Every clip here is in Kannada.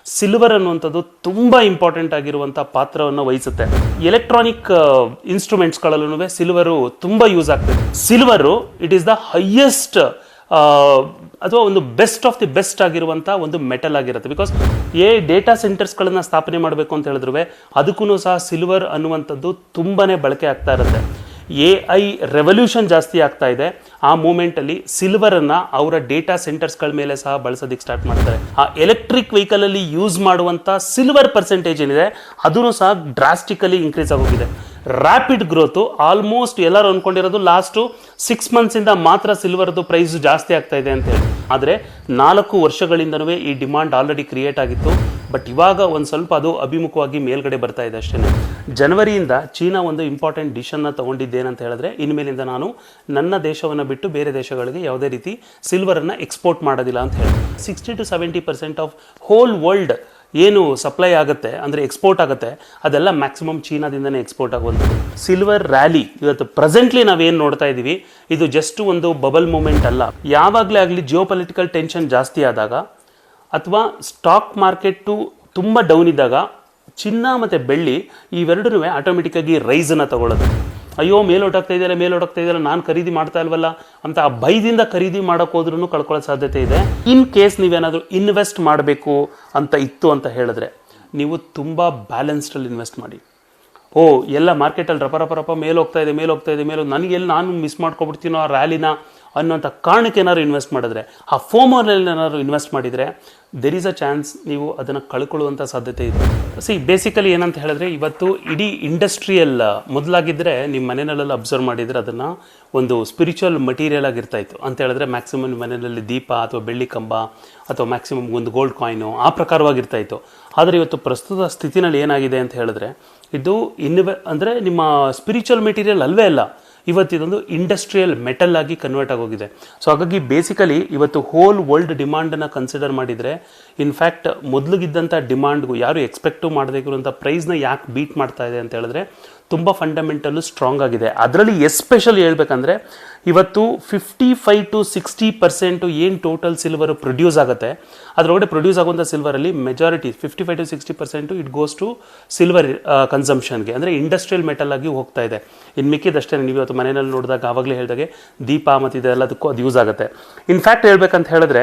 ಸಿಲ್ವರ್ ಅನ್ನುವಂಥದ್ದು ತುಂಬಾ ಇಂಪಾರ್ಟೆಂಟ್ ಆಗಿರುವಂತಹ ಪಾತ್ರವನ್ನು ವಹಿಸುತ್ತೆ. ಎಲೆಕ್ಟ್ರಾನಿಕ್ ಇನ್ಸ್ಟ್ರೂಮೆಂಟ್ಸ್ಗಳಲ್ಲೂ ಸಿಲ್ವರು ತುಂಬಾ ಯೂಸ್ ಆಗ್ತದೆ. Silver it is the highest ಅಥವಾ ಒಂದು ಬೆಸ್ಟ್ ಆಫ್ ದಿ ಬೆಸ್ಟ್ ಆಗಿರುವಂತಹ ಒಂದು ಮೆಟಲ್ ಆಗಿರುತ್ತೆ. ಬಿಕಾಸ್ ಡೇಟಾ ಸೆಂಟರ್ಸ್ಗಳನ್ನ ಸ್ಥಾಪನೆ ಮಾಡಬೇಕು ಅಂತ ಹೇಳಿದ್ರು ಅದಕ್ಕೂ ಸಹ ಸಿಲ್ವರ್ ಅನ್ನುವಂಥದ್ದು ತುಂಬಾನೇ ಬಳಕೆ ಆಗ್ತಾ ಇರುತ್ತೆ. AI ರೆವಲ್ಯೂಷನ್ ಜಾಸ್ತಿ ಆಗ್ತಾ ಇದೆ. ಆ ಮೂಮೆಂಟಲ್ಲಿ ಸಿಲ್ವರನ್ನು ಅವರ ಡೇಟಾ ಸೆಂಟರ್ಸ್ಗಳ ಮೇಲೆ ಸಹ ಬಳಸೋದಕ್ಕೆ ಸ್ಟಾರ್ಟ್ ಮಾಡ್ತಾರೆ. ಆ ಎಲೆಕ್ಟ್ರಿಕ್ ವೆಹಿಕಲಲ್ಲಿ ಯೂಸ್ ಮಾಡುವಂಥ ಸಿಲ್ವರ್ ಪರ್ಸೆಂಟೇಜ್ ಏನಿದೆ ಅದನ್ನು ಸಹ ಡ್ರಾಸ್ಟಿಕಲಿ ಇನ್ಕ್ರೀಸ್ ಆಗೋಗಿದೆ. ರ್ಯಾಪಿಡ್ ಗ್ರೋತು ಆಲ್ಮೋಸ್ಟ್ ಎಲ್ಲರೂ ಅಂದ್ಕೊಂಡಿರೋದು ಲಾಸ್ಟು 6 ಮಂತ್ಸಿಂದ ಮಾತ್ರ ಸಿಲ್ವರ್ದು ಪ್ರೈಸ್ ಜಾಸ್ತಿ ಆಗ್ತಾ ಇದೆ ಅಂತ ಹೇಳಿ. ಆದರೆ 4 ವರ್ಷಗಳಿಂದನೂ ಈ ಡಿಮಾಂಡ್ ಆಲ್ರೆಡಿ ಕ್ರಿಯೇಟ್ ಆಗಿತ್ತು. ಬಟ್ ಇವಾಗ ಒಂದು ಸ್ವಲ್ಪ ಅದು ಅಭಿಮುಖವಾಗಿ ಮೇಲ್ಗಡೆ ಬರ್ತಾ ಇದೆ ಅಷ್ಟೇ. ಜನವರಿಯಿಂದ ಚೀನಾ ಒಂದು ಇಂಪಾರ್ಟೆಂಟ್ ಡಿಶನ್ನು ತೊಗೊಂಡಿದ್ದೇನಂತ ಹೇಳಿದ್ರೆ ಇನ್ಮೇಲಿಂದ ನಾನು ನನ್ನ ದೇಶವನ್ನು ಬಿಟ್ಟು ಬೇರೆ ದೇಶಗಳಿಗೆ ಯಾವುದೇ ರೀತಿ ಸಿಲ್ವರನ್ನು ಎಕ್ಸ್ಪೋರ್ಟ್ ಮಾಡೋದಿಲ್ಲ ಅಂತ ಹೇಳಿ. 60 to 70% ಆಫ್ ಹೋಲ್ ವರ್ಲ್ಡ್ ಏನು ಸಪ್ಲೈ ಆಗುತ್ತೆ ಅಂದರೆ ಎಕ್ಸ್ಪೋರ್ಟ್ ಆಗುತ್ತೆ ಅದೆಲ್ಲ ಮ್ಯಾಕ್ಸಿಮಮ್ ಚೀನಾದಿಂದನೇ ಎಕ್ಸ್ಪೋರ್ಟ್ ಆಗುವಂಥದ್ದು. ಸಿಲ್ವರ್ ರ್ಯಾಲಿ ಇವತ್ತು ಪ್ರೆಸೆಂಟ್ಲಿ ನಾವೇನು ನೋಡ್ತಾ ಇದ್ದೀವಿ ಇದು ಜಸ್ಟ್ ಒಂದು ಬಬಲ್ ಮೂಮೆಂಟ್ ಅಲ್ಲ. ಯಾವಾಗಲೇ ಆಗಲಿ ಜಿಯೋಪೊಲಿಟಿಕಲ್ ಟೆನ್ಷನ್ ಜಾಸ್ತಿ ಆದಾಗ ಅಥವಾ ಸ್ಟಾಕ್ ಮಾರ್ಕೆಟು ತುಂಬ ಡೌನ್ ಇದ್ದಾಗ ಚಿನ್ನ ಮತ್ತು ಬೆಳ್ಳಿ ಇವೆರಡೂ ಆಟೋಮೆಟಿಕ್ಕಾಗಿ ರೈಸನ್ನು ತಗೊಳ್ಳೋದು. ಅಯ್ಯೋ ಮೇಲೋಟಾಗ್ತಾ ಇದೆಯಲ್ಲ ನಾನು ಖರೀದಿ ಮಾಡ್ತಾ ಇಲ್ವಲ್ಲ ಅಂತ ಆ ಭಯದಿಂದ ಖರೀದಿ ಮಾಡೋಕೆ ಹೋದ್ರೂ ಕಳ್ಕೊಳ್ಳೋ ಸಾಧ್ಯತೆ ಇದೆ. ಇನ್ ಕೇಸ್ ನೀವೇನಾದರೂ ಇನ್ವೆಸ್ಟ್ ಮಾಡಬೇಕು ಅಂತ ಇತ್ತು ಅಂತ ಹೇಳಿದ್ರೆ ನೀವು ತುಂಬ ಬ್ಯಾಲೆನ್ಸ್ಡಲ್ಲಿ ಇನ್ವೆಸ್ಟ್ ಮಾಡಿ. ಎಲ್ಲ ಮಾರ್ಕೆಟಲ್ಲಿ ರಪ ಮೇಲೆ ಹೋಗ್ತಾ ಇದೆ ನನಗೆಲ್ಲಿ ನಾನು ಮಿಸ್ ಮಾಡ್ಕೊಬಿಡ್ತೀನೋ ಆ ರ್ಯಾಲಿನ ಅನ್ನೋಂಥ ಕಾರಣಕ್ಕೆ ಏನಾದ್ರು ಇನ್ವೆಸ್ಟ್ ಮಾಡಿದ್ರೆ ಆ ಫೋಮೋನಲ್ಲಿ ಏನಾದ್ರು ಇನ್ವೆಸ್ಟ್ ಮಾಡಿದರೆ ದೆರ್ ಈಸ್ ಅ ಚಾನ್ಸ್ ನೀವು ಅದನ್ನು ಕಳ್ಕೊಳ್ಳುವಂಥ ಸಾಧ್ಯತೆ ಇದೆ. ಬೇಸಿಕಲಿ ಏನಂತ ಹೇಳಿದ್ರೆ ಇವತ್ತು ಇಡೀ ಇಂಡಸ್ಟ್ರಿಯಲ್ ಮೊದಲಾಗಿದ್ದರೆ ನಿಮ್ಮ ಮನೆಯಲ್ಲೆಲ್ಲ ಅಬ್ಸರ್ವ್ ಮಾಡಿದರೆ ಅದನ್ನು ಒಂದು ಸ್ಪಿರಿಚುವಲ್ ಮಟೀರಿಯಲ್ ಆಗಿರ್ತಾ ಇತ್ತು ಅಂತ ಹೇಳಿದ್ರೆ ಮ್ಯಾಕ್ಸಿಮಮ್ ನಿಮ್ಮ ಮನೆಯಲ್ಲಿ ದೀಪ ಅಥವಾ ಬೆಳ್ಳಿ ಕಂಬ ಅಥವಾ ಮ್ಯಾಕ್ಸಿಮಮ್ ಒಂದು ಗೋಲ್ಡ್ ಕಾಯಿನು ಆ ಪ್ರಕಾರವಾಗಿರ್ತಾ ಇತ್ತು. ಆದರೆ ಇವತ್ತು ಪ್ರಸ್ತುತ ಸ್ಥಿತಿನಲ್ಲಿ ಏನಾಗಿದೆ ಅಂತ ಹೇಳಿದ್ರೆ ಇದು ಅಂದರೆ ನಿಮ್ಮ ಸ್ಪಿರಿಚುವಲ್ ಮೆಟೀರಿಯಲ್ ಅಲ್ವೇ ಅಲ್ಲ, ಇವತ್ತಿದೊಂದು ಇಂಡಸ್ಟ್ರಿಯಲ್ ಮೆಟಲ್ ಆಗಿ ಕನ್ವರ್ಟ್ ಆಗೋಗಿದೆ. ಸೊ ಹಾಗಾಗಿ ಬೇಸಿಕಲಿ ಇವತ್ತು ಹೋಲ್ ವರ್ಲ್ಡ್ ಡಿಮಾಂಡನ್ನು ಕನ್ಸಿಡರ್ ಮಾಡಿದರೆ ಇನ್ಫ್ಯಾಕ್ಟ್ ಮೊದಲಿಗಿದ್ದಂಥ ಡಿಮಾಂಡ್ಗೂ ಯಾರು ಎಕ್ಸ್ಪೆಕ್ಟು ಮಾಡದೇ ಇರುವಂಥ ಪ್ರೈಸ್ನ ಯಾಕೆ ಬೀಟ್ ಮಾಡ್ತಾ ಇದೆ ಅಂತ ಹೇಳಿದ್ರೆ ತುಂಬ ಫಂಡಮೆಂಟಲ್ಲು ಸ್ಟ್ರಾಂಗ್ ಆಗಿದೆ. ಅದರಲ್ಲಿ ಎಸ್ಪೆಷಲಿ ಹೇಳ್ಬೇಕಂದ್ರೆ ಇವತ್ತು 55 to 60% ಏನು ಟೋಟಲ್ ಸಿಲ್ವರ್ ಪ್ರೊಡ್ಯೂಸ್ ಆಗುತ್ತೆ ಅದರೊಳಗಡೆ ಪ್ರೊಡ್ಯೂಸ್ ಆಗುವಂಥ ಸಿಲ್ವರಲ್ಲಿ majority 55 to 60% it goes to silver ಕನ್ಸಂಪ್ಷನ್ಗೆ, ಅಂದರೆ ಇಂಡಸ್ಟ್ರಿಯಲ್ ಮೆಟಲ್ ಆಗಿ ಹೋಗ್ತಾ ಇದೆ. ಇನ್ನು ಮಿಕ್ಕಿದಷ್ಟೇ ನೀವು ಇವತ್ತು ಮನೆಯಲ್ಲಿ ನೋಡಿದಾಗ ಆವಾಗಲೇ ಹೇಳಿದಾಗೆ ದೀಪ ಮತ್ತು ಇದೆಲ್ಲದಕ್ಕೂ ಅದು ಯೂಸ್ ಆಗುತ್ತೆ. ಇನ್ಫ್ಯಾಕ್ಟ್ ಹೇಳ್ಬೇಕಂತ ಹೇಳಿದ್ರೆ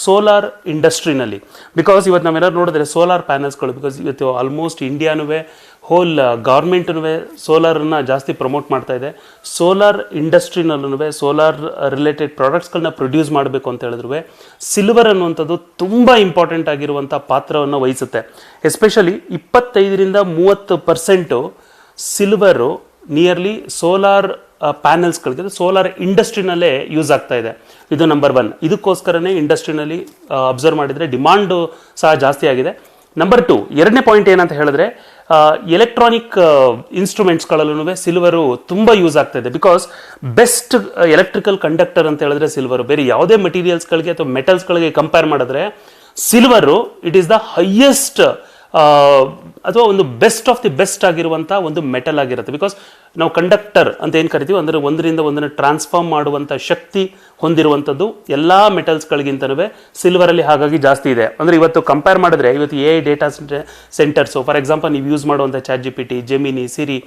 ಸೋಲಾರ್ ಇಂಡಸ್ಟ್ರಿನಲ್ಲಿ ಬಿಕಾಸ್ ಇವತ್ತು ನಾವೇನಾದ್ರು ನೋಡಿದ್ರೆ ಸೋಲಾರ್ ಪ್ಯಾನಲ್ಸ್ಗಳು ಬಿಕಾಸ್ ಇವತ್ತು ಆಲ್ಮೋಸ್ಟ್ ಇಂಡಿಯಾನೂ ಹೋಲ್ ಗೌರ್ಮೆಂಟೂ ಸೋಲಾರನ್ನು ಜಾಸ್ತಿ ಪ್ರಮೋಟ್ ಮಾಡ್ತಾ ಇದೆ. ಸೋಲಾರ್ ಇಂಡಸ್ಟ್ರಿನಲ್ಲೂ ಸೋಲಾರ್ ರಿಲೇಟೆಡ್ ಪ್ರಾಡಕ್ಟ್ಸ್ಗಳನ್ನ ಪ್ರೊಡ್ಯೂಸ್ ಮಾಡಬೇಕು ಅಂತ ಹೇಳಿದ್ರು ಸಿಲ್ವರ್ ಅನ್ನುವಂಥದ್ದು ತುಂಬ ಇಂಪಾರ್ಟೆಂಟ್ ಆಗಿರುವಂಥ ಪಾತ್ರವನ್ನು ವಹಿಸುತ್ತೆ. ಎಸ್ಪೆಷಲಿ 25-30% ಸಿಲ್ವರು ನಿಯರ್ಲಿ ಸೋಲಾರ್ ಪ್ಯಾನಲ್ಸ್ಗಳಿಗೆ ಸೋಲಾರ್ ಇಂಡಸ್ಟ್ರಿನಲ್ಲೇ ಯೂಸ್ ಆಗ್ತಾ ಇದೆ. ಇದು ನಂಬರ್ 1. ಇದಕ್ಕೋಸ್ಕರನೇ ಇಂಡಸ್ಟ್ರಿನಲ್ಲಿ ಅಬ್ಸರ್ವ್ ಮಾಡಿದರೆ ಡಿಮಾಂಡು ಸಹ ಜಾಸ್ತಿ ಆಗಿದೆ. ನಂಬರ್ 2 ಎರಡನೇ ಪಾಯಿಂಟ್ ಏನಂತ ಹೇಳಿದ್ರೆ ಎಲೆಕ್ಟ್ರಾನಿಕ್ ಇನ್ಸ್ಟ್ರೂಮೆಂಟ್ಸ್ಗಳಲ್ಲೂ ಸಿಲ್ವರು ತುಂಬ ಯೂಸ್ ಆಗ್ತಾ ಇದೆ. ಬಿಕಾಸ್ ಬೆಸ್ಟ್ ಎಲೆಕ್ಟ್ರಿಕಲ್ ಕಂಡಕ್ಟರ್ ಅಂತ ಹೇಳಿದ್ರೆ ಸಿಲ್ವರು. ಬೇರೆ ಯಾವುದೇ ಮಟೀರಿಯಲ್ಸ್ಗಳಿಗೆ ಅಥವಾ ಮೆಟಲ್ಸ್ಗಳಿಗೆ ಕಂಪೇರ್ ಮಾಡಿದ್ರೆ silver it is the highest ಅಥವಾ ಒಂದು ಬೆಸ್ಟ್ ಆಫ್ ದಿ ಬೆಸ್ಟ್ ಆಗಿರುವಂಥ ಒಂದು ಮೆಟಲ್ ಆಗಿರುತ್ತೆ. ಬಿಕಾಸ್ ನಾವು ಕಂಡಕ್ಟರ್ ಅಂತ ಏನು ಕರಿತೀವಿ ಅಂದರೆ ಒಂದರಿಂದ ಒಂದನ್ನು ಟ್ರಾನ್ಸ್ಫಾರ್ಮ್ ಮಾಡುವಂಥ ಶಕ್ತಿ ಹೊಂದಿರುವಂಥದ್ದು ಎಲ್ಲ ಮೆಟಲ್ಸ್ಗಳಿಗಿಂತನೂ ಸಿಲ್ವರಲ್ಲಿ ಹಾಗಾಗಿ ಜಾಸ್ತಿ ಇದೆ. ಅಂದರೆ ಇವತ್ತು ಕಂಪೇರ್ ಮಾಡಿದ್ರೆ ಇವತ್ತು AI data centres for example ನೀವು ಯೂಸ್ ಮಾಡುವಂಥ ChatGPT, ಜೆಮಿನಿ, ಸಿರಿ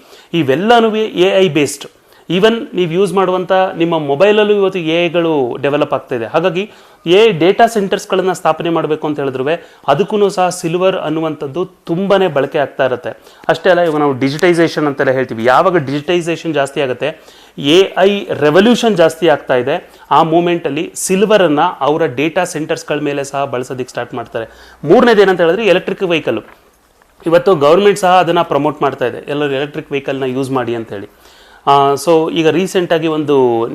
ಇವೆಲ್ಲನೂ AI ಬೇಸ್ಡ್. ಈವನ್ ನೀವು ಯೂಸ್ ಮಾಡುವಂಥ ನಿಮ್ಮ ಮೊಬೈಲಲ್ಲೂ ಇವತ್ತು AI ಡೆವಲಪ್ ಆಗ್ತಾ ಇದೆ. ಹಾಗಾಗಿ AI ಡೇಟಾ ಸೆಂಟರ್ಸ್ಗಳನ್ನು ಸ್ಥಾಪನೆ ಮಾಡಬೇಕು ಅಂತ ಹೇಳಿದ್ರು ಅದಕ್ಕೂ ಸಹ ಸಿಲ್ವರ್ ಅನ್ನುವಂಥದ್ದು ತುಂಬಾ ಬಳಕೆ ಆಗ್ತಾ ಇರುತ್ತೆ. ಅಷ್ಟೇ ಅಲ್ಲ, ಇವಾಗ ನಾವು ಡಿಜಿಟೈಸೇಷನ್ ಅಂತೆಲ್ಲ ಹೇಳ್ತೀವಿ. ಯಾವಾಗ ಡಿಜಿಟೈಸೇಷನ್ ಜಾಸ್ತಿ ಆಗುತ್ತೆ AI ರೆವಲ್ಯೂಷನ್ ಜಾಸ್ತಿ ಆಗ್ತಾ ಇದೆ. ಆ ಮೂಮೆಂಟಲ್ಲಿ ಸಿಲ್ವರನ್ನು ಅವರ ಡೇಟಾ ಸೆಂಟರ್ಸ್ಗಳ ಮೇಲೆ ಸಹ ಬಳಸೋದಕ್ಕೆ ಸ್ಟಾರ್ಟ್ ಮಾಡ್ತಾರೆ. ಮೂರನೇದು ಏನಂತ ಹೇಳಿದ್ರೆ ಎಲೆಕ್ಟ್ರಿಕ್ ವೆಹಿಕಲ್. ಇವತ್ತು ಗೌರ್ಮೆಂಟ್ ಸಹ ಅದನ್ನು ಪ್ರಮೋಟ್ ಮಾಡ್ತಾ ಇದೆ, ಎಲ್ಲರೂ ಎಲೆಕ್ಟ್ರಿಕ್ ವೆಹಿಕಲ್ನ ಯೂಸ್ ಮಾಡಿ ಅಂತೇಳಿ. ಸೊ ಈಗ ರೀಸೆಂಟಾಗಿ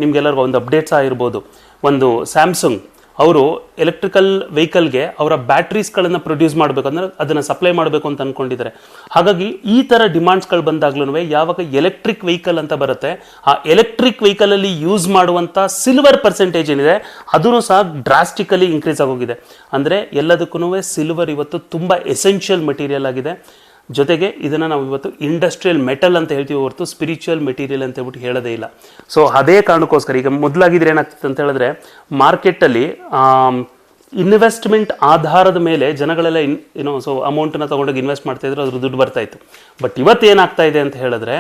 ನಿಮ್ಗೆಲ್ಲರಿಗೂ ಒಂದು ಅಪ್ಡೇಟ್ಸ್ ಆಗಿರ್ಬೋದು. ಒಂದು ಸ್ಯಾಮ್ಸಂಗ್ ಅವರು ಎಲೆಕ್ಟ್ರಿಕಲ್ ವೆಹಿಕಲ್ಗೆ ಅವರ ಬ್ಯಾಟ್ರೀಸ್ಗಳನ್ನು ಪ್ರೊಡ್ಯೂಸ್ ಮಾಡಬೇಕು ಅಂದರೆ ಅದನ್ನು ಸಪ್ಲೈ ಮಾಡಬೇಕು ಅಂತ ಅಂದ್ಕೊಂಡಿದ್ದಾರೆ. ಹಾಗಾಗಿ ಈ ಥರ ಡಿಮಾಂಡ್ಸ್ಗಳು ಬಂದಾಗ್ಲೂ ಯಾವಾಗ ಎಲೆಕ್ಟ್ರಿಕ್ ವೆಹಿಕಲ್ ಅಂತ ಬರುತ್ತೆ ಆ ಎಲೆಕ್ಟ್ರಿಕ್ ವೆಹಿಕಲಲ್ಲಿ ಯೂಸ್ ಮಾಡುವಂಥ ಸಿಲ್ವರ್ ಪರ್ಸೆಂಟೇಜ್ ಏನಿದೆ ಅದೂ ಸಹ ಡ್ರಾಸ್ಟಿಕಲಿ ಇನ್ಕ್ರೀಸ್ ಆಗೋಗಿದೆ. ಅಂದರೆ ಎಲ್ಲದಕ್ಕೂ ಸಿಲ್ವರ್ ಇವತ್ತು ತುಂಬ ಎಸೆನ್ಷಿಯಲ್ ಮಟೀರಿಯಲ್ ಆಗಿದೆ. ಜೊತೆಗೆ ಇದನ್ನು ನಾವು ಇವತ್ತು ಇಂಡಸ್ಟ್ರಿಯಲ್ ಮೆಟಲ್ ಅಂತ ಹೇಳ್ತೀವಿ ಹೊರತು ಸ್ಪಿರಿಚುವಲ್ ಮೆಟೀರಿಯಲ್ ಅಂತ ಹೇಳ್ಬಿಟ್ಟು ಹೇಳೋದೇ ಇಲ್ಲ. ಸೊ ಅದೇ ಕಾರಣಕ್ಕೋಸ್ಕರ ಈಗ ಮೊದಲಾಗಿದ್ರೆ ಏನಾಗ್ತಿತ್ತು ಅಂತ ಹೇಳಿದ್ರೆ ಮಾರ್ಕೆಟಲ್ಲಿ ಇನ್ವೆಸ್ಟ್ಮೆಂಟ್ ಆಧಾರದ ಮೇಲೆ ಜನಗಳೆಲ್ಲ ಸೊ ಅಮೌಂಟನ್ನು ತೊಗೊಂಡೋಗಿ ಇನ್ವೆಸ್ಟ್ ಮಾಡ್ತಾ ಇದ್ರು, ಅದ್ರ ದುಡ್ಡು ಬರ್ತಾ ಇತ್ತು. ಬಟ್ ಇವತ್ತು ಏನಾಗ್ತಾ ಇದೆ ಅಂತ ಹೇಳಿದ್ರೆ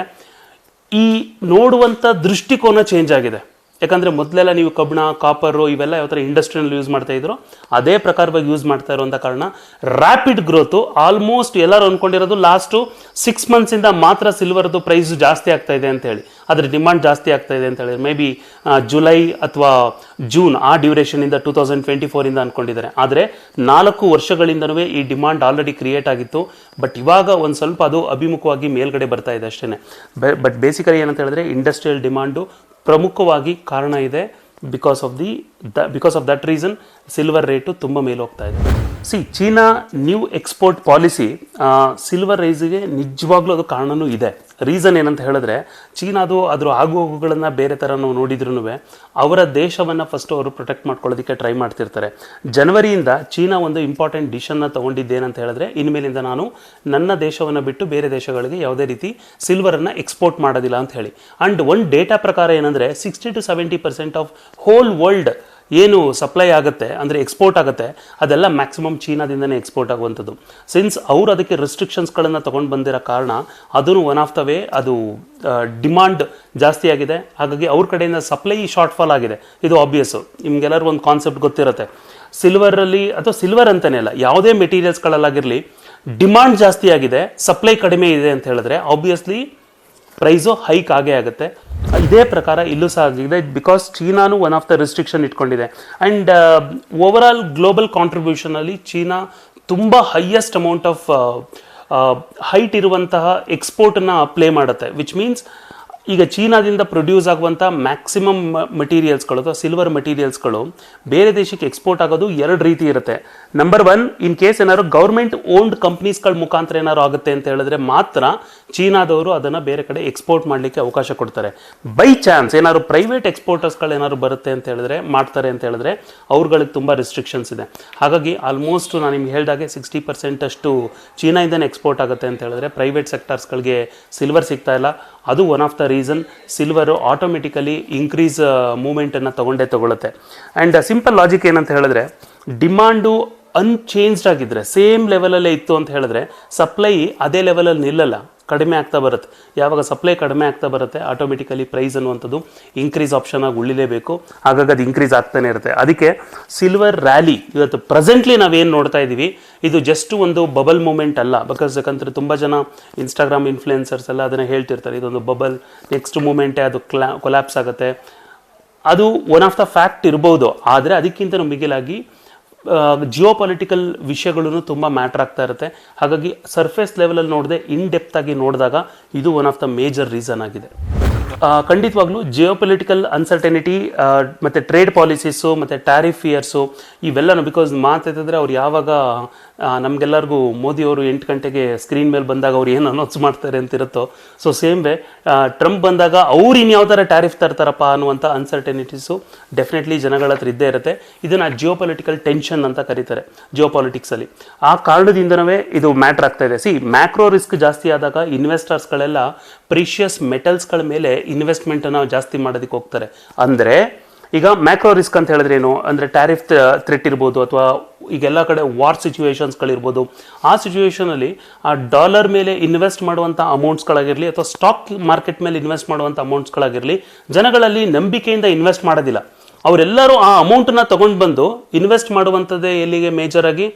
ಈ ನೋಡುವಂಥ ದೃಷ್ಟಿಕೋನ ಚೇಂಜ್ ಆಗಿದೆ. ಯಾಕಂದರೆ ಮೊದಲೆಲ್ಲ ನೀವು ಕಬ್ಬಣ, ಕಾಪರು ಇವೆಲ್ಲ ಯಾವ ಥರ ಇಂಡಸ್ಟ್ರಿಯಲ್ಲಿ ಯೂಸ್ ಮಾಡ್ತಾ ಇದ್ರು ಅದೇ ಪ್ರಕಾರವಾಗಿ ಯೂಸ್ ಮಾಡ್ತಾ ಇರುವಂಥ ಕಾರಣ ರ್ಯಾಪಿಡ್ ಗ್ರೋತು. ಆಲ್ಮೋಸ್ಟ್ ಎಲ್ಲರೂ ಅಂದ್ಕೊಂಡಿರೋದು ಲಾಸ್ಟು 6 ಮಂತ್ಸಿಂದ ಮಾತ್ರ ಸಿಲ್ವರ್ದು ಪ್ರೈಸ್ ಜಾಸ್ತಿ ಆಗ್ತಾ ಇದೆ ಅಂತ ಹೇಳಿ, ಅದ್ರ ಡಿಮಾಂಡ್ ಜಾಸ್ತಿ ಆಗ್ತಾ ಇದೆ ಅಂತ ಹೇಳಿ ಮೇ ಬಿ ಜುಲೈ ಅಥವಾ ಜೂನ್ ಆ ಡ್ಯೂರೇಷನಿಂದ 2024 ಅಂದ್ಕೊಂಡಿದ್ದಾರೆ. ಆದರೆ 4 ವರ್ಷಗಳಿಂದನೂ ಈ ಡಿಮಾಂಡ್ ಆಲ್ರೆಡಿ ಕ್ರಿಯೇಟ್ ಆಗಿತ್ತು. ಬಟ್ ಇವಾಗ ಒಂದು ಸ್ವಲ್ಪ ಅದು ಅಭಿಮುಖವಾಗಿ ಮೇಲ್ಗಡೆ ಬರ್ತಾ ಇದೆ ಅಷ್ಟೇ. ಬಟ್ ಬೇಸಿಕಲಿ ಏನಂತ ಹೇಳಿದ್ರೆ ಇಂಡಸ್ಟ್ರಿಯಲ್ ಡಿಮಾಂಡು ಪ್ರಮುಖವಾಗಿ ಕಾರಣ ಇದೆ. Because of that reason silver rate ತುಂಬ ಮೇಲೆ ಹೋಗ್ತಾ ಇದೆ. China new export policy silver ರೈಸಿಗೆ ನಿಜವಾಗ್ಲೂ ಅದು ಕಾರಣನೂ ಇದೆ. ರೀಸನ್ ಏನಂತ ಹೇಳಿದ್ರೆ ಚೀನಾದು ಅದ್ರ ಆಗುಹೋಗುಗಳನ್ನು ಬೇರೆ ಥರ ನಾವು ನೋಡಿದ್ರೂ ಅವರ ದೇಶವನ್ನು ಫಸ್ಟು ಅವರು ಪ್ರೊಟೆಕ್ಟ್ ಮಾಡ್ಕೊಳ್ಳೋದಕ್ಕೆ ಟ್ರೈ ಮಾಡ್ತಿರ್ತಾರೆ. ಜನವರಿಯಿಂದ ಚೀನಾ ಒಂದು ಇಂಪಾರ್ಟೆಂಟ್ ಡಿಶನ್ನು ತೊಗೊಂಡಿದ್ದೇನಂತ ಹೇಳಿದ್ರೆ ಇನ್ಮೇಲಿಂದ ನಾನು ನನ್ನ ದೇಶವನ್ನು ಬಿಟ್ಟು ಬೇರೆ ದೇಶಗಳಿಗೆ ಯಾವುದೇ ರೀತಿ ಸಿಲ್ವರನ್ನು ಎಕ್ಸ್ಪೋರ್ಟ್ ಮಾಡೋದಿಲ್ಲ ಅಂತ ಹೇಳಿ. ಆ್ಯಂಡ್ ಒಂದು ಡೇಟಾ ಪ್ರಕಾರ ಏನಂದರೆ 60 to 70% ಆಫ್ ಹೋಲ್ ವರ್ಲ್ಡ್ ಏನು ಸಪ್ಲೈ ಆಗುತ್ತೆ ಅಂದರೆ ಎಕ್ಸ್ಪೋರ್ಟ್ ಆಗುತ್ತೆ ಅದೆಲ್ಲ ಮ್ಯಾಕ್ಸಿಮಮ್ ಚೀನಾದಿಂದನೇ ಎಕ್ಸ್ಪೋರ್ಟ್ ಆಗುವಂಥದ್ದು. ಸಿನ್ಸ್ ಅವರು ಅದಕ್ಕೆ ರೆಸ್ಟ್ರಿಕ್ಷನ್ಸ್ಗಳನ್ನು ತೊಗೊಂಡು ಬಂದಿರೋ ಕಾರಣ ಅದನ್ನು ಒನ್ ಆಫ್ ದ ವೇ ಅದು ಡಿಮಾಂಡ್ ಜಾಸ್ತಿ ಆಗಿದೆ. ಹಾಗಾಗಿ ಅವ್ರ ಕಡೆಯಿಂದ ಸಪ್ಲೈ ಶಾರ್ಟ್ ಫಾಲ್ ಆಗಿದೆ. ಇದು ಆಬ್ವಿಯಸ್ಸು. ನಿಮ್ಗೆಲ್ಲರೂ ಒಂದು ಕಾನ್ಸೆಪ್ಟ್ ಗೊತ್ತಿರುತ್ತೆ, ಸಿಲ್ವರಲ್ಲಿ ಅಥವಾ ಸಿಲ್ವರ್ ಅಂತಲೇ ಅಲ್ಲ ಯಾವುದೇ ಮೆಟೀರಿಯಲ್ಸ್ಗಳಲ್ಲಾಗಿರಲಿ ಡಿಮಾಂಡ್ ಜಾಸ್ತಿ ಆಗಿದೆ, ಸಪ್ಲೈ ಕಡಿಮೆ ಇದೆ ಅಂತ ಹೇಳಿದ್ರೆ ಆಬ್ವಿಯಸ್ಲಿ ಪ್ರೈಸು ಹೈಕ್ ಆಗೇ ಆಗುತ್ತೆ. ಇದೇ ಪ್ರಕಾರ ಇಲ್ಲೂ ಸಹ ಆಗಿದೆ. ಬಿಕಾಸ್ ಚೀನಾನು ಒನ್ ಆಫ್ ದ ರೆಸ್ಟ್ರಿಕ್ಷನ್ ಇಟ್ಕೊಂಡಿದೆ. ಆ್ಯಂಡ್ ಓವರ್ ಆಲ್ ಗ್ಲೋಬಲ್ ಕಾಂಟ್ರಿಬ್ಯೂಷನಲ್ಲಿ ಚೀನಾ ತುಂಬ ಹೈಯೆಸ್ಟ್ ಅಮೌಂಟ್ ಆಫ್ ಹೈಟ್ ಇರುವಂತಹ ಎಕ್ಸ್ಪೋರ್ಟನ್ನು ಪ್ಲೇ ಮಾಡುತ್ತೆ. ವಿಚ್ ಮೀನ್ಸ್ ಈಗ ಚೀನಾದಿಂದ ಪ್ರೊಡ್ಯೂಸ್ ಆಗುವಂಥ ಮ್ಯಾಕ್ಸಿಮಮ್ ಮೆಟೀರಿಯಲ್ಸ್ಗಳು ಅಥವಾ ಸಿಲ್ವರ್ ಮೆಟೀರಿಯಲ್ಸ್ಗಳು ಬೇರೆ ದೇಶಕ್ಕೆ ಎಕ್ಸ್ಪೋರ್ಟ್ ಆಗೋದು 2 ರೀತಿ ಇರುತ್ತೆ. ನಂಬರ್ 1, ಇನ್ ಕೇಸ್ ಏನಾದ್ರು ಗೌರ್ಮೆಂಟ್ ಓನ್ಡ್ ಕಂಪ್ನೀಸ್ಗಳ ಮುಖಾಂತರ ಏನಾದ್ರು ಆಗುತ್ತೆ ಅಂತ ಹೇಳಿದ್ರೆ ಮಾತ್ರ ಚೀನಾದವರು ಅದನ್ನು ಬೇರೆ ಕಡೆ ಎಕ್ಸ್ಪೋರ್ಟ್ ಮಾಡಲಿಕ್ಕೆ ಅವಕಾಶ ಕೊಡ್ತಾರೆ. ಬೈ ಚಾನ್ಸ್ ಏನಾದ್ರು ಪ್ರೈವೇಟ್ ಎಕ್ಸ್ಪೋರ್ಟರ್ಸ್ಗಳು ಏನಾದ್ರು ಬರುತ್ತೆ ಅಂತ ಹೇಳಿದ್ರೆ ಮಾಡ್ತಾರೆ ಅಂತ ಹೇಳಿದ್ರೆ ಅವ್ರುಗಳಿಗೆ ತುಂಬ ರೆಸ್ಟ್ರಿಕ್ಷನ್ಸ್ ಇದೆ. ಹಾಗಾಗಿ ಆಲ್ಮೋಸ್ಟ್ ನಾನು ನಿಮ್ಗೆ ಹೇಳಿದಾಗೆ 60% ಅಷ್ಟು ಚೀನಾಯಿಂದನೇ ಎಕ್ಸ್ಪೋರ್ಟ್ ಆಗುತ್ತೆ ಅಂತ ಹೇಳಿದ್ರೆ ಪ್ರೈವೇಟ್ ಸೆಕ್ಟರ್ಸ್ಗಳಿಗೆ ಸಿಲ್ವರ್ ಸಿಗ್ತಾ ಇಲ್ಲ. ಅದು one of the reason silver automatically increase ಮೂಮೆಂಟನ್ನು ತಗೊಳ್ಳುತ್ತೆ. ಆ್ಯಂಡ್ ಸಿಂಪಲ್ ಲಾಜಿಕ್ ಏನಂತ ಹೇಳಿದ್ರೆ ಡಿಮಾಂಡು ಅನ್ಚೇಂಜ್ಡ್ ಆಗಿದ್ರೆ ಸೇಮ್ ಲೆವೆಲಲ್ಲೇ ಇತ್ತು ಅಂತ ಹೇಳಿದ್ರೆ ಸಪ್ಲೈ ಅದೇ ಲೆವೆಲಲ್ಲಿ ನಿಲ್ಲಲ್ಲ, ಕಡಿಮೆ ಆಗ್ತಾ ಬರುತ್ತೆ. ಯಾವಾಗ ಸಪ್ಲೈ ಕಡಿಮೆ ಆಗ್ತಾ ಬರುತ್ತೆ ಆಟೋಮೆಟಿಕಲಿ ಪ್ರೈಸ್ ಅನ್ನುವಂಥದ್ದು ಇನ್ಕ್ರೀಸ್ ಆಪ್ಷನ್ ಆಗಿ ಉಳಿಲೇಬೇಕು. ಹಾಗಾಗಿ ಅದು ಇನ್ಕ್ರೀಸ್ ಆಗ್ತಾನೆ ಇರುತ್ತೆ. ಅದಕ್ಕೆ ಸಿಲ್ವರ್ ರ್ಯಾಲಿ ಇವತ್ತು ಪ್ರೆಸೆಂಟ್ಲಿ ನಾವೇನು ನೋಡ್ತಾ ಇದ್ದೀವಿ ಇದು ಜಸ್ಟ್ ಒಂದು ಬಬಲ್ ಮೂಮೆಂಟ್ ಅಲ್ಲ. ಯಾಕಂದರೆ ತುಂಬ ಜನ ಇನ್ಸ್ಟಾಗ್ರಾಮ್ ಇನ್ಫ್ಲುಯೆನ್ಸರ್ಸ್ ಎಲ್ಲ ಅದನ್ನು ಹೇಳ್ತಿರ್ತಾರೆ, ಇದೊಂದು ಬಬಲ್, ನೆಕ್ಸ್ಟ್ ಮೂಮೆಂಟೇ ಅದು ಕೊಲ್ಯಾಪ್ಸ್ ಆಗುತ್ತೆ. ಅದು ಒನ್ ಆಫ್ ದ ಫ್ಯಾಕ್ಟ್ ಇರ್ಬೋದು. ಆದರೆ ಅದಕ್ಕಿಂತ ಮಿಗಿಲಾಗಿ ಜಿಯೋ ಪೊಲಿಟಿಕಲ್ ವಿಷಯಗಳೂ ತುಂಬ ಮ್ಯಾಟ್ರ್ ಆಗ್ತಾ ಇರುತ್ತೆ. ಹಾಗಾಗಿ ಸರ್ಫೇಸ್ ಲೆವೆಲಲ್ಲಿ ನೋಡದೆ ಇನ್ ಡೆಪ್ತ್ ಆಗಿ ನೋಡಿದಾಗ ಇದು one of the major reason ಆಗಿದೆ. ಖಂಡಿತವಾಗ್ಲೂ ಜಿಯೋ ಪೊಲಿಟಿಕಲ್ ಅನ್ಸರ್ಟನಿಟಿ ಮತ್ತು ಟ್ರೇಡ್ ಪಾಲಿಸೀಸು ಮತ್ತು ಟ್ಯಾರಿಫ್ ಫಿಯರ್ಸು ಇವೆಲ್ಲನೂ ಬಿಕಾಸ್ ಮಾತಾಡಿದ್ರೆ ಅವ್ರು ಯಾವಾಗ ನಮಗೆಲ್ಲರಿಗೂ ಮೋದಿಯವರು 8 ಗಂಟೆಗೆ ಸ್ಕ್ರೀನ್ ಮೇಲೆ ಬಂದಾಗ ಅವ್ರು ಏನು ಅನೌನ್ಸ್ ಮಾಡ್ತಾರೆ ಅಂತಿರುತ್ತೋ ಸೊ ಸೇಮ್ ವೇ ಟ್ರಂಪ್ ಬಂದಾಗ ಅವ್ರು ಇನ್ಯಾವ ಥರ ಟ್ಯಾರಿಫ್ ತರ್ತಾರಪ್ಪ ಅನ್ನುವಂಥ ಅನ್ಸರ್ಟನಿಟೀಸು ಡೆಫಿನೆಟ್ಲಿ ಜನಗಳ ಹತ್ರ ಇದ್ದೇ ಇರುತ್ತೆ. ಇದನ್ನು ಜಿಯೋ ಪೊಲಿಟಿಕಲ್ ಟೆನ್ಷನ್ ಅಂತ ಕರೀತಾರೆ ಜಿಯೋ ಪಾಲಿಟಿಕ್ಸಲ್ಲಿ. ಆ ಕಾರಣದಿಂದನವೇ ಇದು ಮ್ಯಾಟ್ರ್ ಆಗ್ತಾ ಇದೆ. ಮ್ಯಾಕ್ರೋ ರಿಸ್ಕ್ ಜಾಸ್ತಿ ಆದಾಗ ಇನ್ವೆಸ್ಟರ್ಸ್ಗಳೆಲ್ಲ ಪ್ರೀಷಿಯಸ್ ಮೆಟಲ್ಸ್ಗಳ ಮೇಲೆ ಇನ್ವೆಸ್ಟ್ಮೆಂಟನ್ನು ಜಾಸ್ತಿ ಮಾಡೋದಕ್ಕೆ ಹೋಗ್ತಾರೆ. ಅಂದರೆ ಈಗ ಮ್ಯಾಕ್ರೋ ರಿಸ್ಕ್ ಅಂತ ಹೇಳಿದ್ರೆ ಏನು ಅಂದರೆ ಟ್ಯಾರಿಫ್ ಥ್ರೆಟ್ ಇರ್ಬೋದು ಅಥವಾ ಈಗೆಲ್ಲ ಕಡೆ ವಾರ್ ಸಿಚುವೇಶನ್ಸ್ಗಳಿರ್ಬೋದು. ಆ ಸಿಚುವೇಶನಲ್ಲಿ ಆ ಡಾಲರ್ ಮೇಲೆ ಇನ್ವೆಸ್ಟ್ ಮಾಡುವಂಥ ಅಮೌಂಟ್ಸ್ಗಳಾಗಿರಲಿ ಅಥವಾ ಸ್ಟಾಕ್ ಮಾರ್ಕೆಟ್ ಮೇಲೆ ಇನ್ವೆಸ್ಟ್ ಮಾಡುವಂಥ ಅಮೌಂಟ್ಸ್ಗಳಾಗಿರಲಿ ಜನಗಳಲ್ಲಿ ನಂಬಿಕೆಯಿಂದ ಇನ್ವೆಸ್ಟ್ ಮಾಡೋದಿಲ್ಲ. ಅವರೆಲ್ಲರೂ ಆ ಅಮೌಂಟನ್ನು ತೊಗೊಂಡು ಬಂದು ಇನ್ವೆಸ್ಟ್ ಮಾಡುವಂಥದ್ದೇ ಎಲ್ಲಿಗೆ ಮೇಜರ್ ಆಗಿ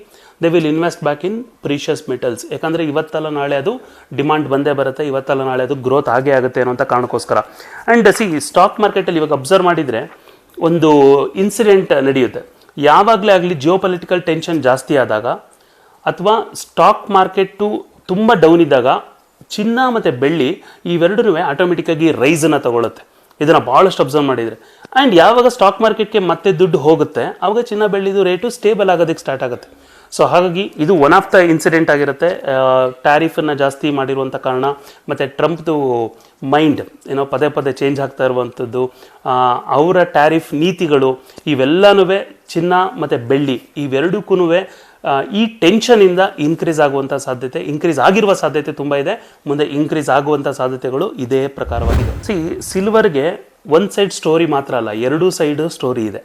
they will invest back in precious metals. ಯಾಕಂದರೆ ಇವತ್ತಲ್ಲ ನಾಳೆ ಅದು ಡಿಮಾಂಡ್ ಬಂದೇ ಬರುತ್ತೆ, ಇವತ್ತಲ್ಲ ನಾಳೆ ಅದು ಗ್ರೋತ್ ಆಗೇ ಆಗುತ್ತೆ ಅನ್ನೋಂಥ ಕಾರಣಕ್ಕೋಸ್ಕರ. ಆ್ಯಂಡ್ ಸ್ಟಾಕ್ ಮಾರ್ಕೆಟಲ್ಲಿ ಇವಾಗ ಅಬ್ಸರ್ವ್ ಮಾಡಿದರೆ ಒಂದು ಇನ್ಸಿಡೆಂಟ್ ನಡೆಯುತ್ತೆ. ಯಾವಾಗಲೇ ಆಗಲಿ ಜಿಯೋ ಪೊಲಿಟಿಕಲ್ ಟೆನ್ಷನ್ ಜಾಸ್ತಿ ಆದಾಗ ಅಥವಾ ಸ್ಟಾಕ್ ಮಾರ್ಕೆಟು ತುಂಬ ಡೌನ್ ಇದ್ದಾಗ ಚಿನ್ನ ಮತ್ತು ಬೆಳ್ಳಿ ಇವೆರಡೂ ಆಟೋಮೆಟಿಕ್ಕಾಗಿ ರೈಸನ್ನು ತಗೊಳುತ್ತೆ. ಇದನ್ನು ಭಾಳಷ್ಟು ಅಬ್ಸರ್ವ್ ಮಾಡಿದರೆ. ಆ್ಯಂಡ್ ಯಾವಾಗ ಸ್ಟಾಕ್ ಮಾರ್ಕೆಟ್ಗೆ ಮತ್ತೆ ದುಡ್ಡು ಹೋಗುತ್ತೆ ಆವಾಗ ಚಿನ್ನ ಬೆಳ್ಳಿದು ರೇಟು ಸ್ಟೇಬಲ್ ಆಗೋದಕ್ಕೆ ಸ್ಟಾರ್ಟ್ ಆಗುತ್ತೆ. ಸೊ ಹಾಗಾಗಿ ಇದು ಒನ್ ಆಫ್ ದ ಇನ್ಸಿಡೆಂಟ್ ಆಗಿರುತ್ತೆ. ಟ್ಯಾರಿಫನ್ನು ಜಾಸ್ತಿ ಮಾಡಿರುವಂಥ ಕಾರಣ ಮತ್ತು ಟ್ರಂಪ್ದು ಮೈಂಡ್ ಏನೋ ಪದೇ ಪದೇ ಚೇಂಜ್ ಆಗ್ತಾ ಇರುವಂಥದ್ದು, ಅವರ ಟ್ಯಾರಿಫ್ ನೀತಿಗಳು ಇವೆಲ್ಲನೂ ಚಿನ್ನ ಮತ್ತು ಬೆಳ್ಳಿ ಇವೆರಡಕ್ಕೂ ಈ ಟೆನ್ಷನಿಂದ ಇನ್ಕ್ರೀಸ್ ಆಗುವಂಥ ಸಾಧ್ಯತೆ, ಇನ್ಕ್ರೀಸ್ ಆಗಿರುವ ಸಾಧ್ಯತೆ ತುಂಬ ಇದೆ. ಮುಂದೆ ಇನ್ಕ್ರೀಸ್ ಆಗುವಂಥ ಸಾಧ್ಯತೆಗಳು ಇದೇ ಪ್ರಕಾರವಾಗಿದೆ. ಸಿಲ್ವರ್ಗೆ ಒಂದು ಸೈಡ್ ಸ್ಟೋರಿ ಮಾತ್ರ ಅಲ್ಲ, ಎರಡೂ ಸೈಡ್ ಸ್ಟೋರಿ ಇದೆ.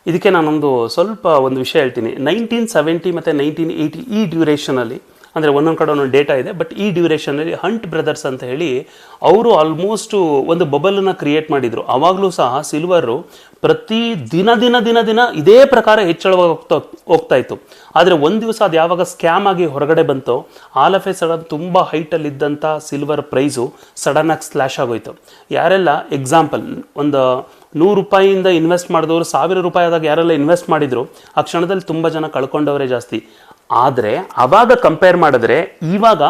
ಇದಕ್ಕೆ ನಾನೊಂದು ಸ್ವಲ್ಪ ಒಂದು ವಿಷಯ ಹೇಳ್ತೀನಿ. 1970 ಮತ್ತು 1980 ಈ ಡ್ಯೂರೇಷನಲ್ಲಿ, ಅಂದರೆ ಒಂದೊಂದು ಕಡೆ ಒಂದೊಂದು ಡೇಟಾ ಇದೆ, ಬಟ್ ಈ ಡ್ಯೂರೇಷನಲ್ಲಿ ಹಂಟ್ ಬ್ರದರ್ಸ್ ಅಂತ ಹೇಳಿ ಅವರು ಆಲ್ಮೋಸ್ಟು ಒಂದು ಬಬಲನ್ನು ಕ್ರಿಯೇಟ್ ಮಾಡಿದರು. ಆವಾಗಲೂ ಸಹ ಸಿಲ್ವರು ಪ್ರತಿ ದಿನ ಇದೇ ಪ್ರಕಾರ ಹೆಚ್ಚಳವಾಗಿ ಹೋಗ್ತಾ ಇತ್ತು. ಆದರೆ ಒಂದು ದಿವಸ ಅದು ಯಾವಾಗ ಸ್ಕ್ಯಾಮ್ ಆಗಿ ಹೊರಗಡೆ ಬಂತೋ, ಆಲ್ ಆಫ್ ಎ ಸಡನ್ ತುಂಬ ಹೈಟಲ್ಲಿದ್ದಂಥ ಸಿಲ್ವರ್ ಪ್ರೈಸು ಸಡನ್ನಾಗಿ ಸ್ಲ್ಯಾಶ್ ಆಗೋಯ್ತು. ಯಾರೆಲ್ಲ ಎಕ್ಸಾಂಪಲ್ ಒಂದು 100 ರೂಪಾಯಿಯಿಂದ ಇನ್ವೆಸ್ಟ್ ಮಾಡಿದವರು 1000 ರೂಪಾಯಿ ಆದಾಗ ಯಾರೆಲ್ಲ ಇನ್ವೆಸ್ಟ್ ಮಾಡಿದ್ರು, ಆ ಕ್ಷಣದಲ್ಲಿ ತುಂಬ ಜನ ಕಳ್ಕೊಂಡವರೇ ಜಾಸ್ತಿ. ಆದರೆ ಆವಾಗ ಕಂಪೇರ್ ಮಾಡಿದ್ರೆ ಇವಾಗ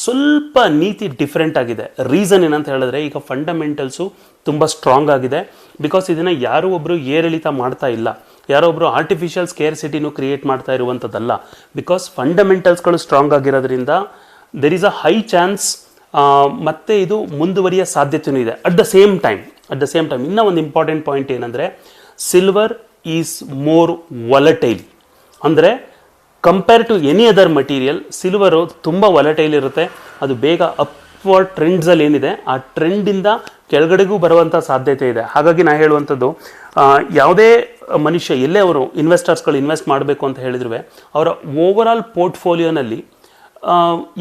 ಸ್ವಲ್ಪ ನೀತಿ ಡಿಫ್ರೆಂಟ್ ಆಗಿದೆ. ರೀಸನ್ ಏನಂತ ಹೇಳಿದ್ರೆ, ಈಗ ಫಂಡಮೆಂಟಲ್ಸು ತುಂಬ ಸ್ಟ್ರಾಂಗ್ ಆಗಿದೆ. ಬಿಕಾಸ್ ಇದನ್ನು ಯಾರೋ ಒಬ್ಬರು ಏರಿಳಿತ ಮಾಡ್ತಾ ಇಲ್ಲ, ಯಾರೋ ಒಬ್ಬರು ಆರ್ಟಿಫಿಷಿಯಲ್ ಸ್ಕೇರ್ಸಿಟಿನೂ ಕ್ರಿಯೇಟ್ ಮಾಡ್ತಾ ಇರುವಂಥದ್ದಲ್ಲ. ಬಿಕಾಸ್ ಫಂಡಮೆಂಟಲ್ಸ್ಗಳು ಸ್ಟ್ರಾಂಗ್ ಆಗಿರೋದ್ರಿಂದ there is a high chance ಮತ್ತೆ ಇದು ಮುಂದುವರಿಯ ಸಾಧ್ಯತೆಯೂ ಇದೆ. ಅಟ್ ದ ಸೇಮ್ ಟೈಮ್ ಇನ್ನೂ ಒಂದು ಇಂಪಾರ್ಟೆಂಟ್ ಪಾಯಿಂಟ್ ಏನಂದರೆ, ಸಿಲ್ವರ್ ಈಸ್ ಮೋರ್ ವಾಲಟೈಲ್. ಅಂದರೆ compare to any other material, silver ತುಂಬ ವಾಲಟೈಲ್ ಇರುತ್ತೆ. ಅದು ಬೇಗ ಅಪ್ವರ್ಡ್ ಟ್ರೆಂಡ್ಸಲ್ಲಿ ಏನಿದೆ ಆ ಟ್ರೆಂಡಿಂದ ಕೆಳಗಡೆಗೂ ಬರುವಂಥ ಸಾಧ್ಯತೆ ಇದೆ. ಹಾಗಾಗಿ ನಾನು ಹೇಳುವಂಥದ್ದು, ಯಾವುದೇ ಮನುಷ್ಯ ಎಲ್ಲೇ ಅವರು ಇನ್ವೆಸ್ಟರ್ಸ್ಗಳು ಇನ್ವೆಸ್ಟ್ ಮಾಡಬೇಕು ಅಂತ ಹೇಳಿದ್ರು ಅವರ ಓವರ್ ಆಲ್ ಪೋರ್ಟ್ಫೋಲಿಯೋನಲ್ಲಿ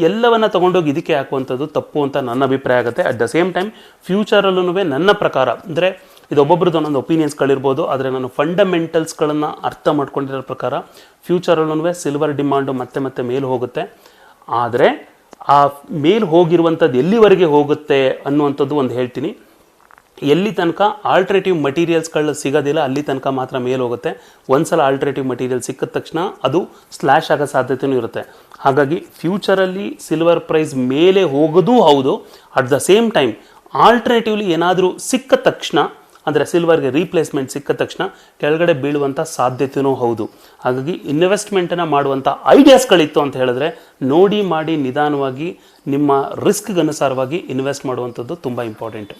ಎಲ್ಲವನ್ನ ತಗೊಂಡೋಗಿ ಇದಕ್ಕೆ ಹಾಕುವಂಥದ್ದು ತಪ್ಪು ಅಂತ ನನ್ನ ಅಭಿಪ್ರಾಯ ಆಗುತ್ತೆ. ಅಟ್ ದ ಸೇಮ್ ಟೈಮ್ ಫ್ಯೂಚರಲ್ಲೂ ನನ್ನ ಪ್ರಕಾರ, ಅಂದರೆ ಇದು ಒಬ್ಬೊಬ್ರದ್ದು ಒಂದೊಂದು ಒಪಿನಿಯನ್ಸ್ಗಳಿರ್ಬೋದು, ಆದರೆ ನಾನು ಫಂಡಮೆಂಟಲ್ಸ್ಗಳನ್ನು ಅರ್ಥ ಮಾಡ್ಕೊಂಡಿರೋ ಪ್ರಕಾರ ಫ್ಯೂಚರಲ್ಲೂ ಸಿಲ್ವರ್ ಡಿಮಾಂಡು ಮತ್ತೆ ಮೇಲೆ ಹೋಗುತ್ತೆ. ಆದರೆ ಆ ಮೇಲ್ ಹೋಗಿರುವಂಥದ್ದು ಎಲ್ಲಿವರೆಗೆ ಹೋಗುತ್ತೆ ಅನ್ನುವಂಥದ್ದು ಒಂದು ಹೇಳ್ತೀನಿ. ಎಲ್ಲಿ ತನಕ ಆಲ್ಟರ್ನೇಟಿವ್ ಮಟೀರಿಯಲ್ಸ್ಗಳು ಸಿಗೋದಿಲ್ಲ ಅಲ್ಲಿ ತನಕ ಮಾತ್ರ ಮೇಲೆ ಹೋಗುತ್ತೆ. ಒಂದ್ಸಲ ಆಲ್ಟರ್ನೇಟಿವ್ ಮಟೀರಿಯಲ್ ಸಿಕ್ಕಿದ ತಕ್ಷಣ ಅದು ಸ್ಲ್ಯಾಶ್ ಆಗೋ ಸಾಧ್ಯತೆಯೂ ಇರುತ್ತೆ. ಹಾಗಾಗಿ ಫ್ಯೂಚರಲ್ಲಿ ಸಿಲ್ವರ್ ಪ್ರೈಸ್ ಮೇಲೆ ಹೋಗೋದೂ ಹೌದು. At the same time alternatively ಏನಾದರೂ ಸಿಕ್ಕ ತಕ್ಷಣ, ಅಂದರೆ ಸಿಲ್ವರ್ಗೆ ರೀಪ್ಲೇಸ್ಮೆಂಟ್ ಸಿಕ್ಕ ತಕ್ಷಣ ಕೆಳಗಡೆ ಬೀಳುವಂಥ ಸಾಧ್ಯತೆಯೂ ಹೌದು. ಹಾಗಾಗಿ ಇನ್ವೆಸ್ಟ್ಮೆಂಟನ್ನು ಮಾಡುವಂಥ ಐಡಿಯಾಸ್ಗಳಿತ್ತು ಅಂತ ಹೇಳಿದ್ರೆ ನೋಡಿ ಮಾಡಿ ನಿಧಾನವಾಗಿ ನಿಮ್ಮ ರಿಸ್ಕ್ಗೆ ಅನುಸಾರವಾಗಿ ಇನ್ವೆಸ್ಟ್ ಮಾಡುವಂಥದ್ದು ತುಂಬ ಇಂಪಾರ್ಟೆಂಟ್.